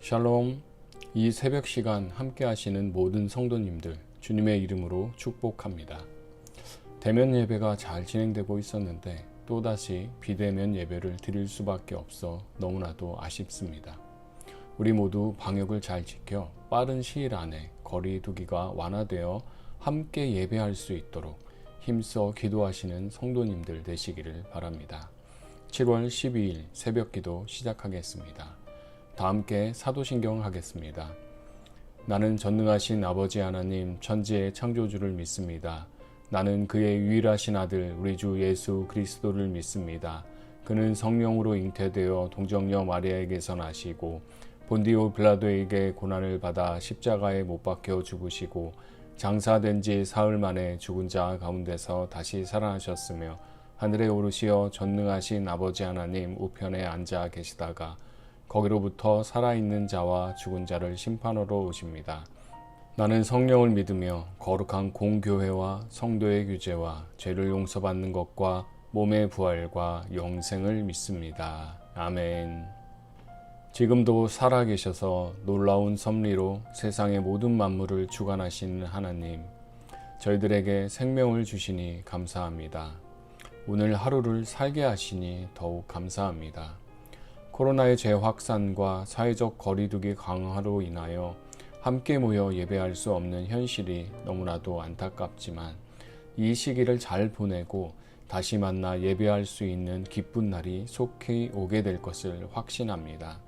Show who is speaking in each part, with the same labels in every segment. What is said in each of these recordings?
Speaker 1: 샬롬. 이 새벽 시간 함께 하시는 모든 성도님들 주님의 이름으로 축복합니다. 대면 예배가 잘 진행되고 있었는데 또다시 비대면 예배를 드릴 수밖에 없어 너무나도 아쉽습니다. 우리 모두 방역을 잘 지켜 빠른 시일 안에 거리 두기가 완화되어 함께 예배할 수 있도록 힘써 기도하시는 성도님들 되시기를 바랍니다. 7월 12일 새벽 기도 시작하겠습니다. 다 함께 사도신경 하겠습니다. 나는 전능하신 아버지 하나님 천지의 창조주를 믿습니다. 나는 그의 유일하신 아들 우리 주 예수 그리스도를 믿습니다. 그는 성령으로 잉태되어 동정녀 마리아에게서 나시고 본디오 빌라도에게 고난을 받아 십자가에 못 박혀 죽으시고 장사된 지 사흘 만에 죽은 자 가운데서 다시 살아나셨으며 하늘에 오르시어 전능하신 아버지 하나님 우편에 앉아 계시다가 거기로부터 살아있는 자와 죽은 자를 심판하러 오십니다. 나는 성령을 믿으며 거룩한 공교회와 성도의 규제와 죄를 용서받는 것과 몸의 부활과 영생을 믿습니다. 아멘. 지금도 살아계셔서 놀라운 섭리로 세상의 모든 만물을 주관하시는 하나님, 저희들에게 생명을 주시니 감사합니다. 오늘 하루를 살게 하시니 더욱 감사합니다. 코로나의 재확산과 사회적 거리두기 강화로 인하여 함께 모여 예배할 수 없는 현실이 너무나도 안타깝지만 이 시기를 잘 보내고 다시 만나 예배할 수 있는 기쁜 날이 속히 오게 될 것을 확신합니다.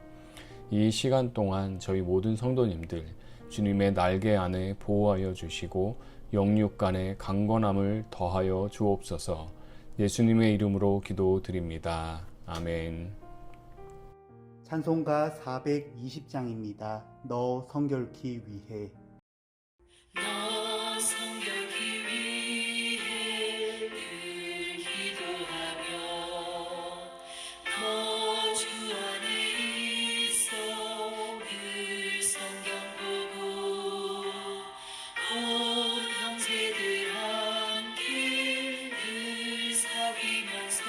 Speaker 1: 이 시간 동안 저희 모든 성도님들 주님의 날개 안에 보호하여 주시고 영육 간의 강건함을 더하여 주옵소서. 예수님의 이름으로 기도드립니다. 아멘.
Speaker 2: 찬송가 420장입니다. 너 성결케 위해.
Speaker 3: 너 성결케 위해 늘 기도하며 너 주 안에 있어 늘 성경 보고 온 형제들 함께 늘 사귀면서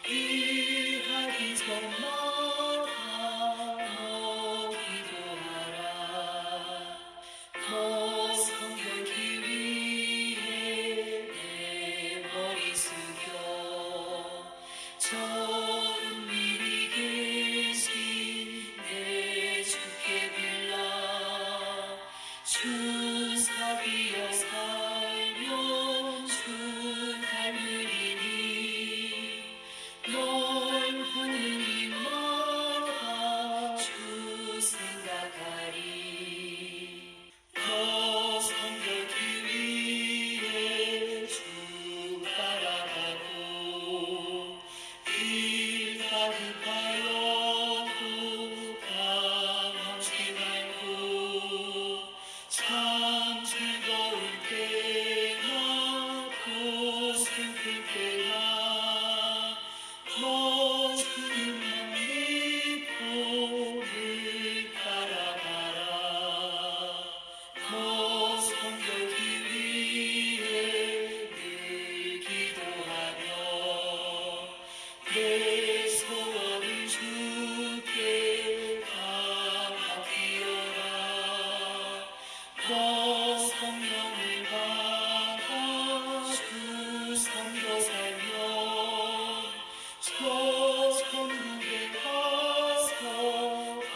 Speaker 3: 일하기 전마다 너 기도하라. 너 성결케 위해 내 머리 숙여 저 은밀히 계신 내 주께 빌라. 주 사귀어 살면 주 닮으리니 널 보는 입마다 주 생각하리. 너 성결케 위해 주 따라가고 일 다급하여도 당황치 말고 참 즐거울 때나 또 슬플 때나 너 주님만 믿고 늘 따라가라. 너 성결케 위해 늘 기도하며 내 소원을 주께 다 맡기어라. 너 성령을 받아 주 섬겨 살면 저 천국에 가서 더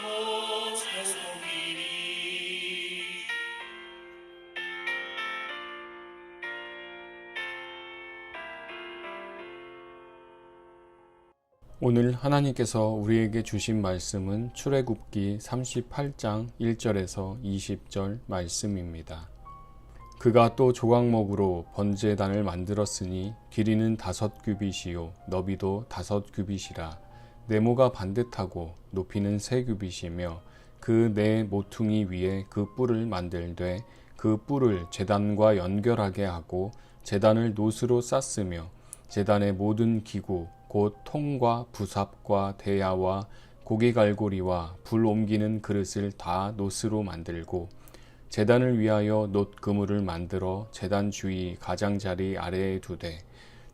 Speaker 3: 잘 섬기리.
Speaker 1: 오늘 하나님께서 우리에게 주신 말씀은 출애굽기 38장 1절에서 20절 말씀입니다. 그가 또 조각목으로 번제단을 만들었으니 길이는 5규빗이요 너비도 5규빗이라. 네모가 반듯하고 높이는 3규빗이며 그 네 모퉁이 위에 그 뿔을 만들되 그 뿔을 제단과 연결하게 하고 제단을 노스로 쌌으며 제단의 모든 기구 곧 통과 부삽과 대야와 고기갈고리와 불 옮기는 그릇을 다 노스로 만들고 제단을 위하여 놋 그물을 만들어 제단 주위 가장자리 아래에 두되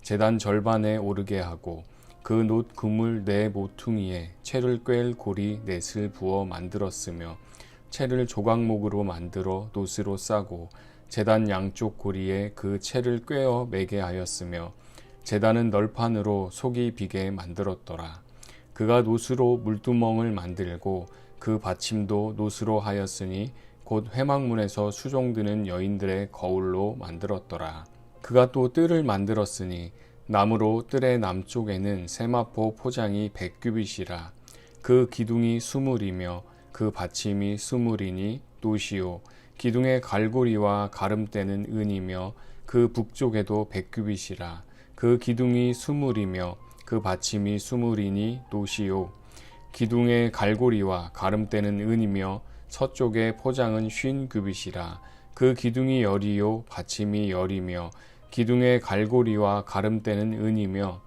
Speaker 1: 제단 절반에 오르게 하고 그 놋 그물 네 모퉁이에 채를 꿰을 고리 넷을 부어 만들었으며 채를 조각목으로 만들어 놋으로 싸고 제단 양쪽 고리에 그 채를 꿰어 매게 하였으며 제단은 널판으로 속이 비게 만들었더라. 그가 놋으로 물두멍을 만들고 그 받침도 놋으로 하였으니 곧 회막문에서 수종드는 여인들의 거울로 만들었더라. 그가 또 뜰을 만들었으니 나무로 뜰의 남쪽에는 세마포 포장이 100규빗이라. 그 기둥이 20이며 그 받침이 20이니 놋이요 기둥의 갈고리와 가름대는 은이며 그 북쪽에도 100규빗이라. 그 기둥이 20이며 그 받침이 20이니 놋이요 기둥의 갈고리와 가름대는 은이며 서쪽의 포장은 50규빗이라. 그 기둥이 열이요 받침이 열이며 기둥의 갈고리와 가름대는 은이며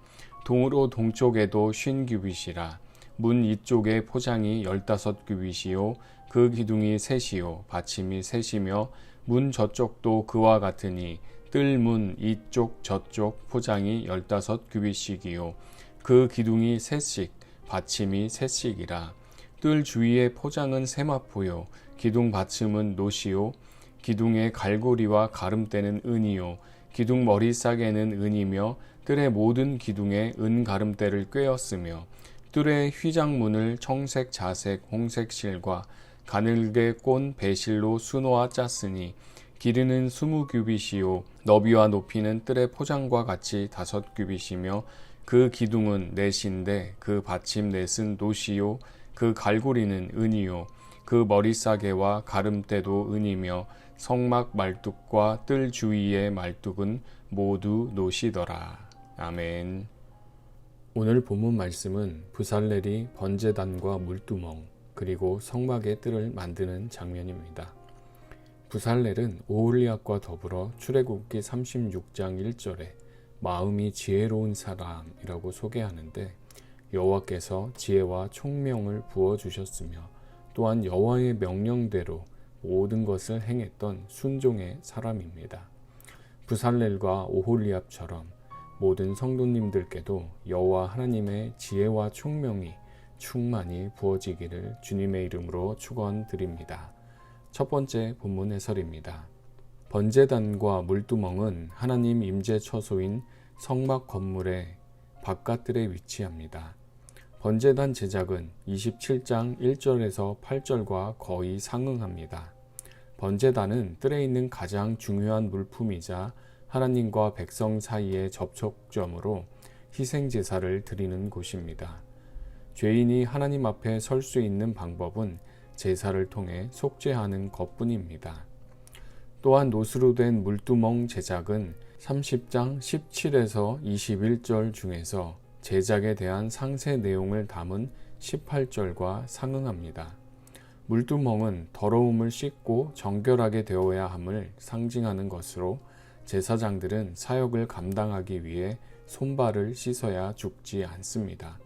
Speaker 1: 동으로 동쪽에도 50규빗이라. 문 이쪽의 포장이 15규빗이요 그 기둥이 셋이요 받침이 셋이며 문 저쪽도 그와 같으니 뜰 문 이쪽 저쪽 포장이 15규빗씩이요 그 기둥이 셋씩 받침이 셋씩이라. 뜰 주위의 포장은 세마포요 기둥 받침은 놋이요 기둥의 갈고리와 가름대는 은이요 기둥 머리싸개는 은이며 뜰의 모든 기둥에 은 가름대를 꿰었으며 뜰의 휘장문을 청색, 자색, 홍색 실과 가늘게 꼰 배실로 수놓아 짰으니 길이는 20규빗이요 너비와 높이는 뜰의 포장과 같이 5규빗이며 그 기둥은 넷인데 그 받침 넷은 놋이요 그 갈고리는 은이요 그 머리싸개와 가름대도 은이며 성막 말뚝과 뜰 주위의 말뚝은 모두 놋이더라. 아멘. 오늘 본문 말씀은 부살렐이 번제단과 물두멍 그리고 성막의 뜰을 만드는 장면입니다. 부살렐은 오홀리압과 더불어 출애굽기 36장 1절에 마음이 지혜로운 사람이라고 소개하는데 여호와께서 지혜와 총명을 부어주셨으며 또한 여호와의 명령대로 모든 것을 행했던 순종의 사람입니다. 부살렐과 오홀리압처럼 모든 성도님들께도 여호와 하나님의 지혜와 총명이 충만히 부어지기를 주님의 이름으로 축원드립니다. 첫 번째 본문 해설입니다. 번제단과 물두멍은 하나님 임재 처소인 성막 건물의 바깥들에 위치합니다. 번제단 제작은 27장 1절에서 8절과 거의 상응합니다. 번제단은 뜰에 있는 가장 중요한 물품이자 하나님과 백성 사이의 접촉점으로 희생제사를 드리는 곳입니다. 죄인이 하나님 앞에 설 수 있는 방법은 제사를 통해 속죄하는 것뿐입니다. 또한 놋으로 된 물두멍 제작은 30장 17에서 21절 중에서 제작에 대한 상세 내용을 담은 18절과 상응합니다. 물두멍은 더러움을 씻고 정결하게 되어야 함을 상징하는 것으로 제사장들은 사역을 감당하기 위해 손발을 씻어야 죽지 않습니다.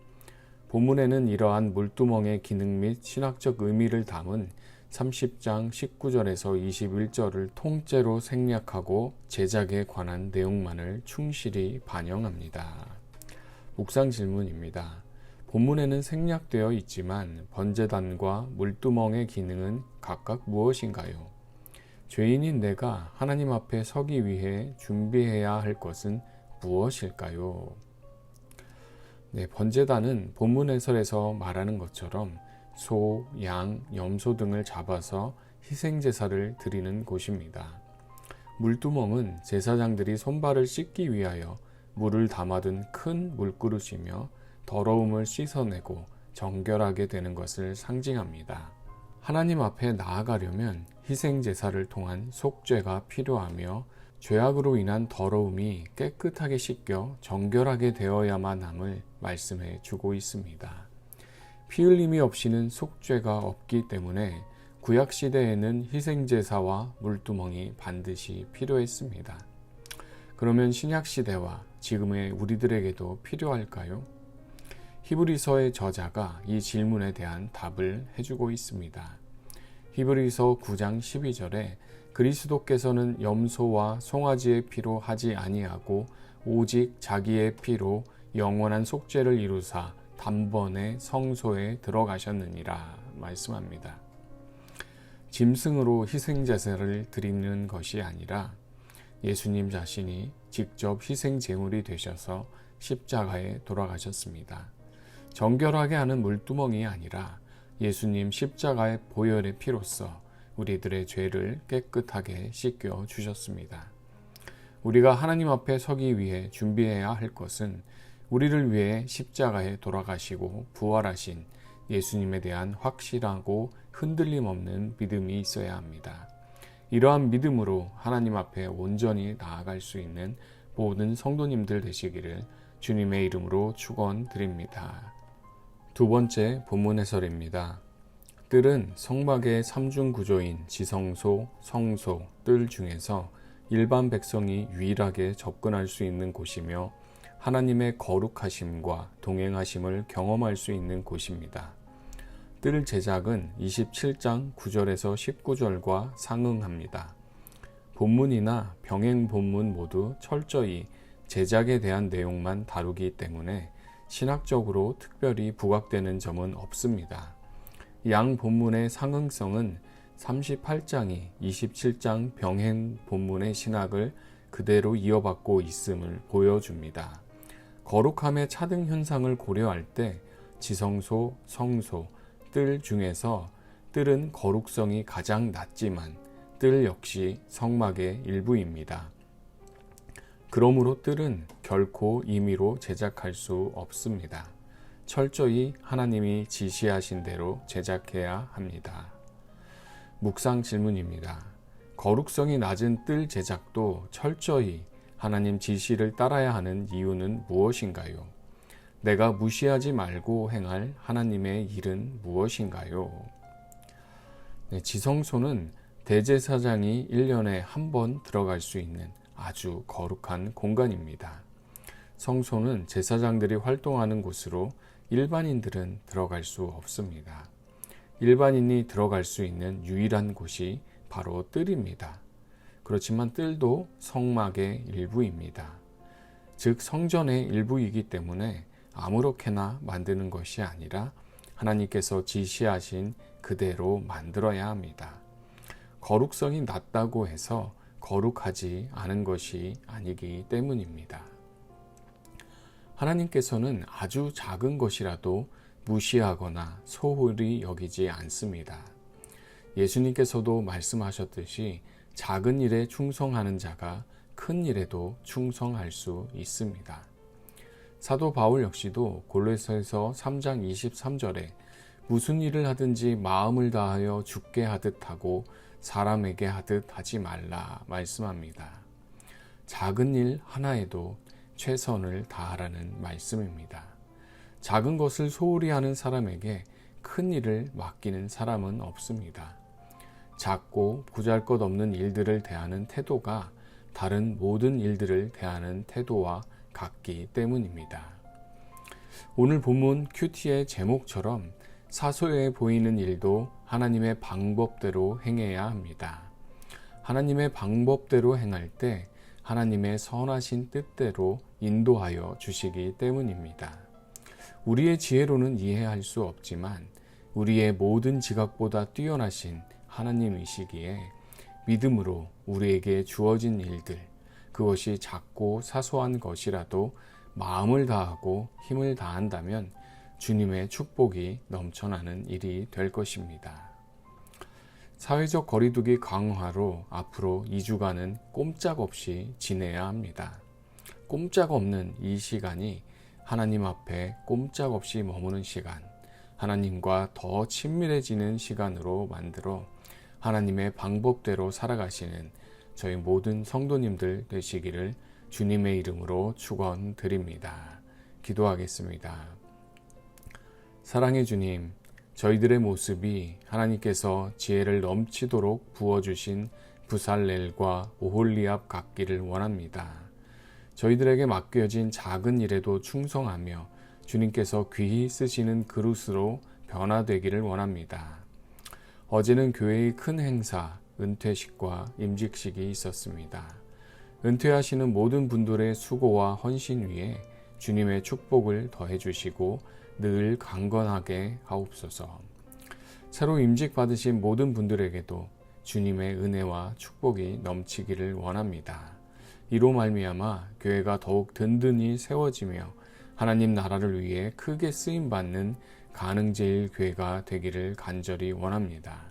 Speaker 1: 본문에는 이러한 물두멍의 기능 및 신학적 의미를 담은 30장 19절에서 21절을 통째로 생략하고 제작에 관한 내용만을 충실히 반영합니다. 묵상 질문입니다. 본문에는 생략되어 있지만 번제단과 물두멍의 기능은 각각 무엇인가요? 죄인인 내가 하나님 앞에 서기 위해 준비해야 할 것은 무엇일까요? 번제단은 본문 해설에서 말하는 것처럼 소, 양, 염소 등을 잡아서 희생제사를 드리는 곳입니다. 물두멍은 제사장들이 손발을 씻기 위하여 물을 담아둔 큰 물그릇이며 더러움을 씻어내고 정결하게 되는 것을 상징합니다. 하나님 앞에 나아가려면 희생제사를 통한 속죄가 필요하며 죄악으로 인한 더러움이 깨끗하게 씻겨 정결하게 되어야만 함을 말씀해 주고 있습니다. 피 흘림이 없이는 속죄가 없기 때문에 구약시대에는 희생제사와 물두멍이 반드시 필요했습니다. 그러면 신약시대와 지금의 우리들에게도 필요할까요? 히브리서의 저자가 이 질문에 대한 답을 해주고 있습니다. 히브리서 9장 12절에 그리스도께서는 염소와 송아지의 피로 하지 아니하고 오직 자기의 피로 영원한 속죄를 이루사 단번에 성소에 들어가셨느니라 말씀합니다. 짐승으로 희생제사를 드리는 것이 아니라 예수님 자신이 직접 희생제물이 되셔서 십자가에 돌아가셨습니다. 정결하게 하는 물두멍이 아니라 예수님 십자가의 보혈의 피로써 우리들의 죄를 깨끗하게 씻겨 주셨습니다. 우리가 하나님 앞에 서기 위해 준비해야 할 것은 우리를 위해 십자가에 돌아가시고 부활하신 예수님에 대한 확실하고 흔들림 없는 믿음이 있어야 합니다. 이러한 믿음으로 하나님 앞에 온전히 나아갈 수 있는 모든 성도님들 되시기를 주님의 이름으로 축원드립니다. 두 번째 본문 해설입니다. 뜰은 성막의 삼중 구조인 지성소, 성소, 뜰 중에서 일반 백성이 유일하게 접근할 수 있는 곳이며 하나님의 거룩하심과 동행하심을 경험할 수 있는 곳입니다. 뜰 제작은 27장 9절에서 19절과 상응합니다. 본문이나 병행 본문 모두 철저히 제작에 대한 내용만 다루기 때문에 신학적으로 특별히 부각되는 점은 없습니다. 양 본문의 상응성은 38장이 27장 병행 본문의 신학을 그대로 이어받고 있음을 보여줍니다. 거룩함의 차등 현상을 고려할 때 지성소, 성소, 뜰 중에서 뜰은 거룩성이 가장 낮지만 뜰 역시 성막의 일부입니다. 그러므로 뜰은 결코 임의로 제작할 수 없습니다. 철저히 하나님이 지시하신 대로 제작해야 합니다. 묵상 질문입니다. 거룩성이 낮은 뜰 제작도 철저히 하나님 지시를 따라야 하는 이유는 무엇인가요? 내가 무시하지 말고 행할 하나님의 일은 무엇인가요? 지성소는 대제사장이 1년에 한 번 들어갈 수 있는 아주 거룩한 공간입니다. 성소는 제사장들이 활동하는 곳으로 일반인들은 들어갈 수 없습니다. 일반인이 들어갈 수 있는 유일한 곳이 바로 뜰입니다. 그렇지만 뜰도 성막의 일부입니다. 즉 성전의 일부이기 때문에 아무렇게나 만드는 것이 아니라 하나님께서 지시하신 그대로 만들어야 합니다. 거룩성이 낮다고 해서 거룩하지 않은 것이 아니기 때문입니다. 하나님께서는 아주 작은 것이라도 무시하거나 소홀히 여기지 않습니다. 예수님께서도 말씀하셨듯이 작은 일에 충성하는 자가 큰 일에도 충성할 수 있습니다. 사도 바울 역시도 골로새서 3장 23절에 무슨 일을 하든지 마음을 다하여 주께 하듯 하고 사람에게 하듯 하지 말라 말씀합니다. 작은 일 하나에도 최선을 다하라는 말씀입니다. 작은 것을 소홀히 하는 사람에게 큰 일을 맡기는 사람은 없습니다. 작고 보잘것없는 일들을 대하는 태도가 다른 모든 일들을 대하는 태도와 같기 때문입니다. 오늘 본문 큐티의 제목처럼 사소해 보이는 일도 하나님의 방법대로 행해야 합니다. 하나님의 방법대로 행할 때 하나님의 선하신 뜻대로 인도하여 주시기 때문입니다. 우리의 지혜로는 이해할 수 없지만 우리의 모든 지각보다 뛰어나신 하나님이시기에 믿음으로 우리에게 주어진 일들, 그것이 작고 사소한 것이라도 마음을 다하고 힘을 다한다면 주님의 축복이 넘쳐나는 일이 될 것입니다. 사회적 거리두기 강화로 앞으로 2주간은 꼼짝없이 지내야 합니다. 꼼짝없는 이 시간이 하나님 앞에 꼼짝없이 머무는 시간, 하나님과 더 친밀해지는 시간으로 만들어 하나님의 방법대로 살아가시는 저희 모든 성도님들 되시기를 주님의 이름으로 축원드립니다. 기도하겠습니다. 사랑의 주님, 저희들의 모습이 하나님께서 지혜를 넘치도록 부어주신 부살렐과 오홀리압 같기를 원합니다. 저희들에게 맡겨진 작은 일에도 충성하며 주님께서 귀히 쓰시는 그릇으로 변화되기를 원합니다. 어제는 교회의 큰 행사, 은퇴식과 임직식이 있었습니다. 은퇴하시는 모든 분들의 수고와 헌신 위에 주님의 축복을 더해 주시고 늘 강건하게 하옵소서. 새로 임직 받으신 모든 분들에게도 주님의 은혜와 축복이 넘치기를 원합니다. 이로 말미암아 교회가 더욱 든든히 세워지며 하나님 나라를 위해 크게 쓰임받는 가능제일 교회가 되기를 간절히 원합니다.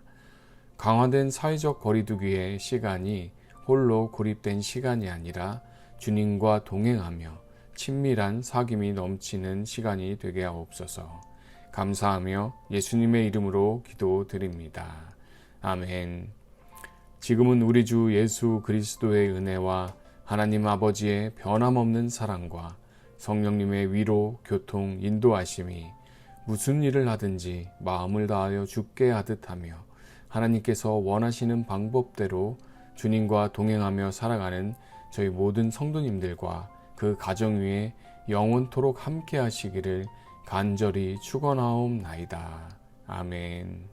Speaker 1: 강화된 사회적 거리두기의 시간이 홀로 고립된 시간이 아니라 주님과 동행하며 친밀한 사귐이 넘치는 시간이 되게 하옵소서. 감사하며 예수님의 이름으로 기도드립니다. 아멘. 지금은 우리 주 예수 그리스도의 은혜와 하나님 아버지의 변함없는 사랑과 성령님의 위로, 교통, 인도하심이 무슨 일을 하든지 마음을 다하여 주께 하듯 하며 하나님께서 원하시는 방법대로 주님과 동행하며 살아가는 저희 모든 성도님들과 그 가정 위에 영원토록 함께 하시기를 간절히 축원하옵나이다. 아멘.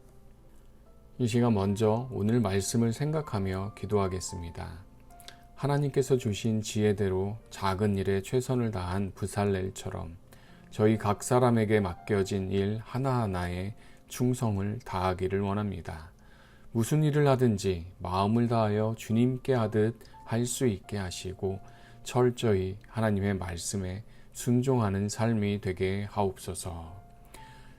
Speaker 1: 이 시간 먼저 오늘 말씀을 생각하며 기도하겠습니다. 하나님께서 주신 지혜대로 작은 일에 최선을 다한 부살렐처럼 저희 각 사람에게 맡겨진 일 하나하나에 충성을 다하기를 원합니다. 무슨 일을 하든지 마음을 다하여 주님께 하듯 할 수 있게 하시고 철저히 하나님의 말씀에 순종하는 삶이 되게 하옵소서.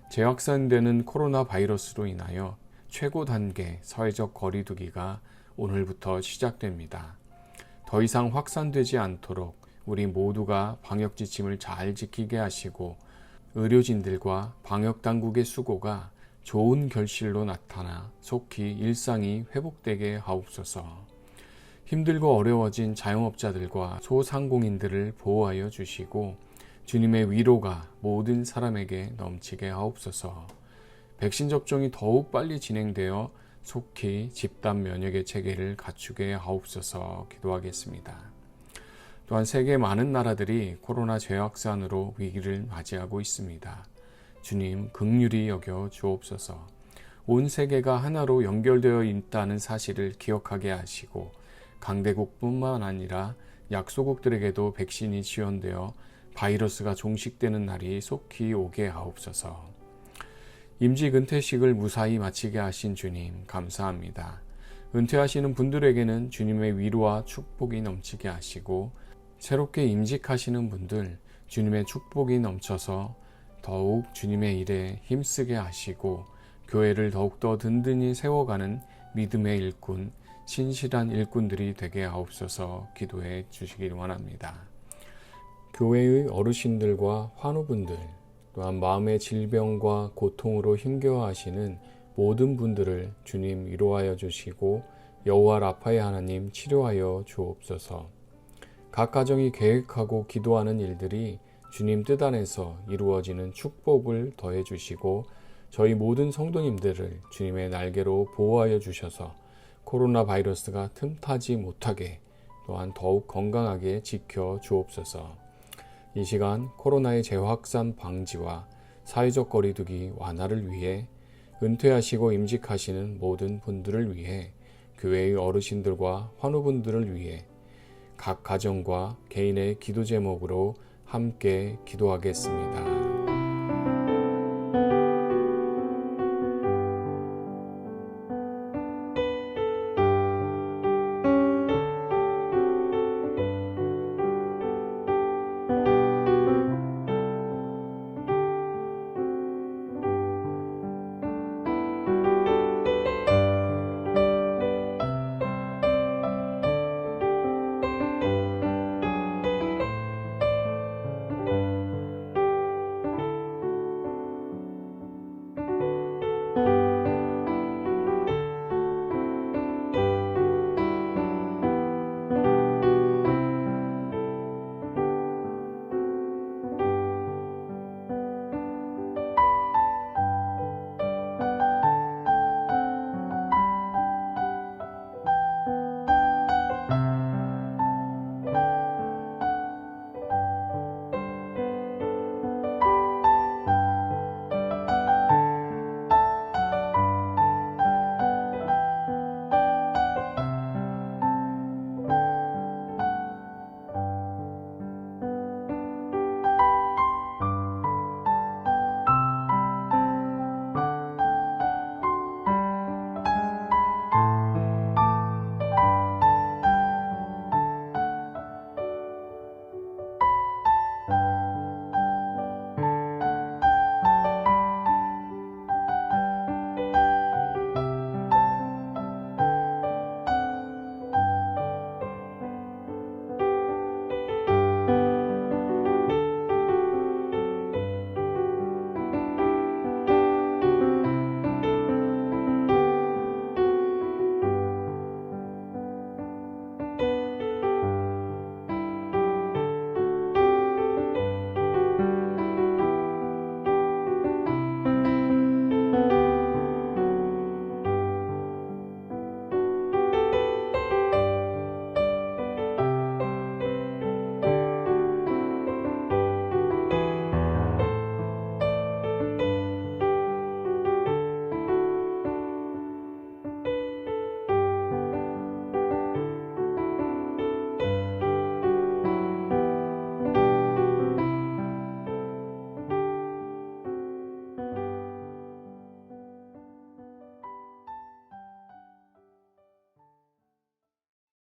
Speaker 1: 재확산되는 코로나 바이러스로 인하여 최고 단계 사회적 거리두기가 오늘부터 시작됩니다. 더 이상 확산되지 않도록 우리 모두가 방역 지침을 잘 지키게 하시고 의료진들과 방역당국의 수고가 좋은 결실로 나타나 속히 일상이 회복되게 하옵소서. 힘들고 어려워진 자영업자들과 소상공인들을 보호하여 주시고 주님의 위로가 모든 사람에게 넘치게 하옵소서. 백신 접종이 더욱 빨리 진행되어 속히 집단 면역의 체계를 갖추게 하옵소서. 기도하겠습니다. 또한 세계 많은 나라들이 코로나 재확산으로 위기를 맞이하고 있습니다. 주님 긍휼히 여겨 주옵소서. 온 세계가 하나로 연결되어 있다는 사실을 기억하게 하시고 강대국뿐만 아니라 약소국들에게도 백신이 지원되어 바이러스가 종식되는 날이 속히 오게 하옵소서. 임직 은퇴식을 무사히 마치게 하신 주님 감사합니다. 은퇴하시는 분들에게는 주님의 위로와 축복이 넘치게 하시고 새롭게 임직하시는 분들 주님의 축복이 넘쳐서 더욱 주님의 일에 힘쓰게 하시고 교회를 더욱더 든든히 세워가는 믿음의 일꾼, 신실한 일꾼들이 되게 하옵소서. 기도해 주시길 원합니다. 교회의 어르신들과 환우분들, 또한 마음의 질병과 고통으로 힘겨워하시는 모든 분들을 주님 위로하여 주시고 여호와 라파의 하나님 치료하여 주옵소서. 각 가정이 계획하고 기도하는 일들이 주님 뜻 안에서 이루어지는 축복을 더해 주시고 저희 모든 성도님들을 주님의 날개로 보호하여 주셔서 코로나 바이러스가 틈타지 못하게 또한 더욱 건강하게 지켜 주옵소서. 이 시간 코로나의 재확산 방지와 사회적 거리두기 완화를 위해 은퇴하시고 임직하시는 모든 분들을 위해 교회의 어르신들과 환우분들을 위해 각 가정과 개인의 기도 제목으로 함께 기도하겠습니다.